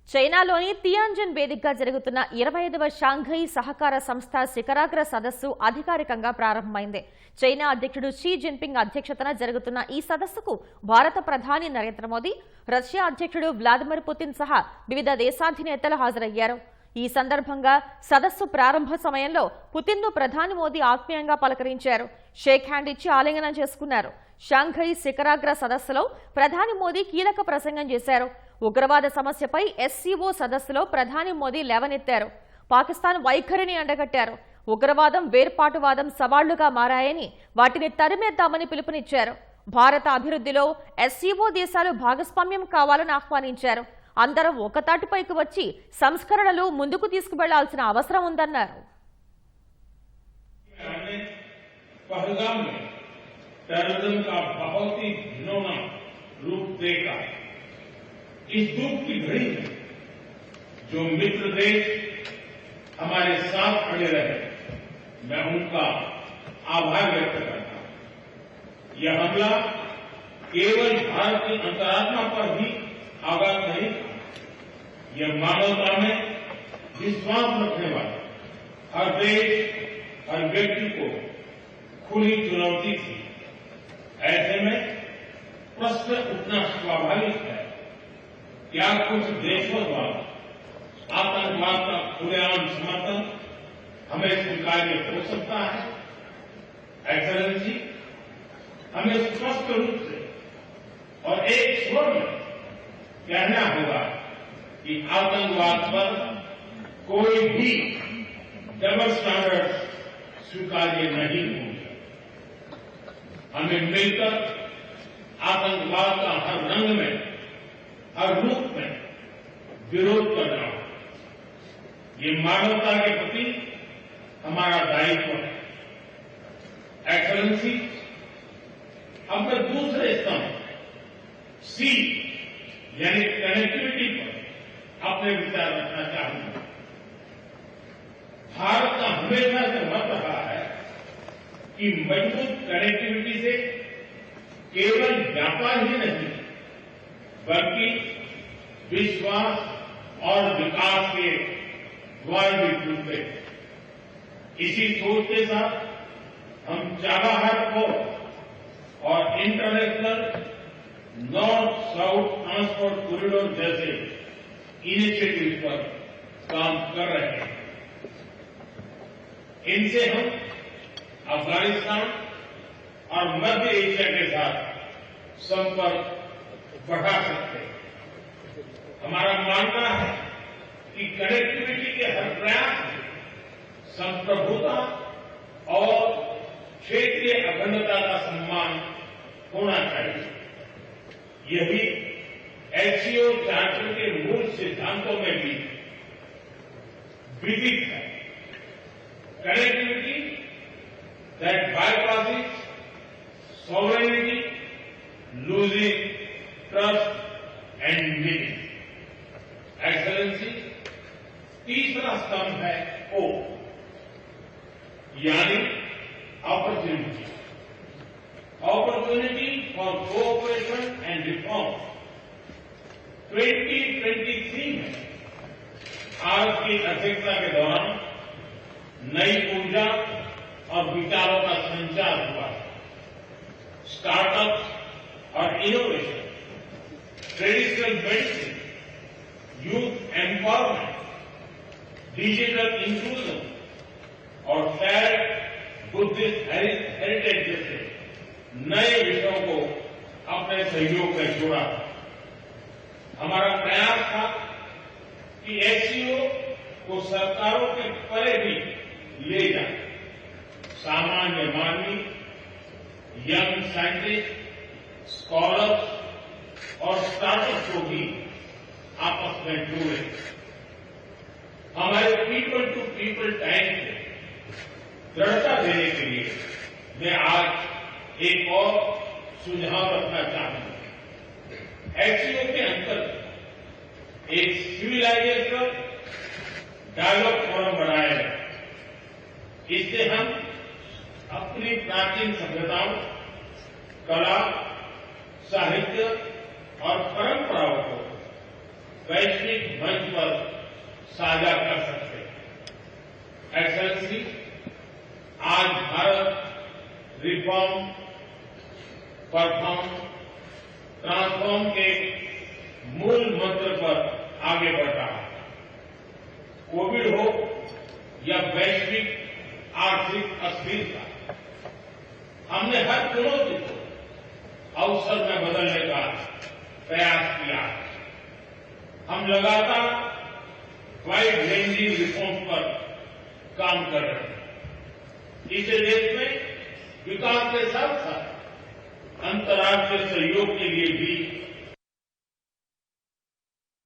చైనాలోని తియాన్జిన్ వేదికగా జరుగుతున్న 25వ షాంఘై సహకార సంస్థ శిఖరాగ్ర సదస్సు అధికారికంగా ప్రారంభమైంది. చైనా అధ్యక్షుడు షీ జిన్పింగ్ అధ్యక్షతన జరుగుతున్న ఈ సదస్సుకు భారత ప్రధాని నరేంద్ర మోదీ, రష్యా అధ్యక్షుడు వ్లాదిమిర్ పుతిన్ సహా వివిధ దేశాధినేతలు హాజరయ్యారు. ఈ సందర్భంగా సదస్సు ప్రారంభ సమయంలో పుతిన్ను ప్రధాని మోదీ ఆత్మీయంగా పలకరించారు. షేక్ హ్యాండ్ ఇచ్చి ఆలింగనం చేసుకున్నారు. షాంఘై శిఖరాగ్ర సదస్సులో ప్రధాని మోదీ కీలక ప్రసంగం చేశారు. ఉగ్రవాద సమస్యపై ఎస్సీఓ సదస్సులో ప్రధాని మోదీ లేవనెత్తారు. పాకిస్తాన్ వైఖరిని ఎండగట్టారు. ఉగ్రవాదం, వేర్పాటువాదం సవాళ్లుగా మారాయని, వాటిని తరిమేద్దామని పిలుపునిచ్చారు. భారత అభివృద్ధిలో ఎస్సీఓ దేశాలు భాగస్వామ్యం కావాలని ఆహ్వానించారు. అందరం ఒకతాటిపైకి వచ్చి సంస్కరణలు ముందుకు తీసుకువెళ్లాల్సిన అవసరం ఉందన్నారు. टेररिज्म का बहुत ही घिनौना रूप देखा। इस दुख की घड़ी में जो मित्र देश हमारे साथ खड़े रहे, मैं उनका आभार व्यक्त करता हूं। यह हमला केवल भारत की अंतरात्मा पर ही आघात नहीं था, यह मानवता में विश्वास रखने वाले हर देश, हर व्यक्ति को खुली चुनौती थी। ऐसे में प्रश्न उठना स्वाभाविक है, क्या कुछ देशों द्वारा आतंकवाद का खुलेआम समर्थन हमें स्वीकार्य हो सकता है? एक्सेलेंसी, हमें स्पष्ट रूप से और एक स्वर में कहना होगा कि आतंकवाद पर कोई भी डबल स्टैंडर्ड स्वीकार्य नहीं होंगे। हमें मिलकर आतंकवाद का हर रंग में, हर रूप में विरोध करना होगा। ये मानवता के प्रति हमारा दायित्व है। एक्सेलेंसी, अब मैं दूसरे स्तंभ सी यानी कनेक्टिविटी पर अपने विचार रखना चाहूंगा। भारत का हमेशा से मत रहा है कि मजबूत कनेक्टिविटी से केवल व्यापार ही नहीं, बल्कि विश्वास और विकास के द्वार भी खुलते हैं। इसी सोच के साथ हम चाबहार पोर्ट और international north south transport corridor जैसे इनिशिएटिव पर काम कर रहे हैं। इनसे हम अफगानिस्तान और मध्य एशिया के साथ संपर्क बढ़ा सकते हैं। हमारा मानना है कि कनेक्टिविटी के हर प्रयास में संप्रभुता और क्षेत्रीय अखंडता का सम्मान होना चाहिए। यही एससीओ चार्टर के मूल सिद्धांतों में भी विदित है। Connectivity that bypasses sovereignty, losing trust and meaning. Excellency, तीसरा स्तंभ है O, यानी opportunity. Opportunity for cooperation and reform. 2023 में भारत की अध्यक्षता के दौरान नई ऊर्जा और विचारों का संचार हुआ है। स्टार्टअप और innovation, traditional medicine, youth empowerment, digital inclusion और शेयर्ड बुद्धिस्ट हेरिटेज जैसे नए विषयों को अपने सहयोग में जोड़ा। हमारा प्रयास था कि एससीओ को सरकारों के परे भी ले जाए, सामान्य मानवी, यंग साइंटिस्ट, स्कॉलर्स और स्टार्टअप को भी आपस में जोड़े। हमारे पीपल टू पीपल टाइम को दृढ़ता देने के लिए मैं आज एक और सुझाव रखना चाहूंगा। एससीओ के अंतर्गत एक सिविलाइजेशन डायलॉग फोरम बनाया जाए। इससे हम अपनी प्राचीन सभ्यताओं, कला, साहित्य और परंपराओं को वैश्विक मंच पर साझा कर सकते हैं। एक्सेलेंसी, आज भारत रिफॉर्म, परफॉर्म, ट्रांसफॉर्म के मूल मंत्र पर आगे बढ़ रहा है। कोविड हो या वैश्विक आर्थिक अस्थिरता, हमने हर चुनौती को अवसर में बदलने का प्रयास किया है। हम लगातार वाइड रेंजिंग रिफॉर्म पर काम कर रहे हैं। इसे देश में विकास के साथ साथ अंतर्राष्ट्रीय सहयोग के लिए भी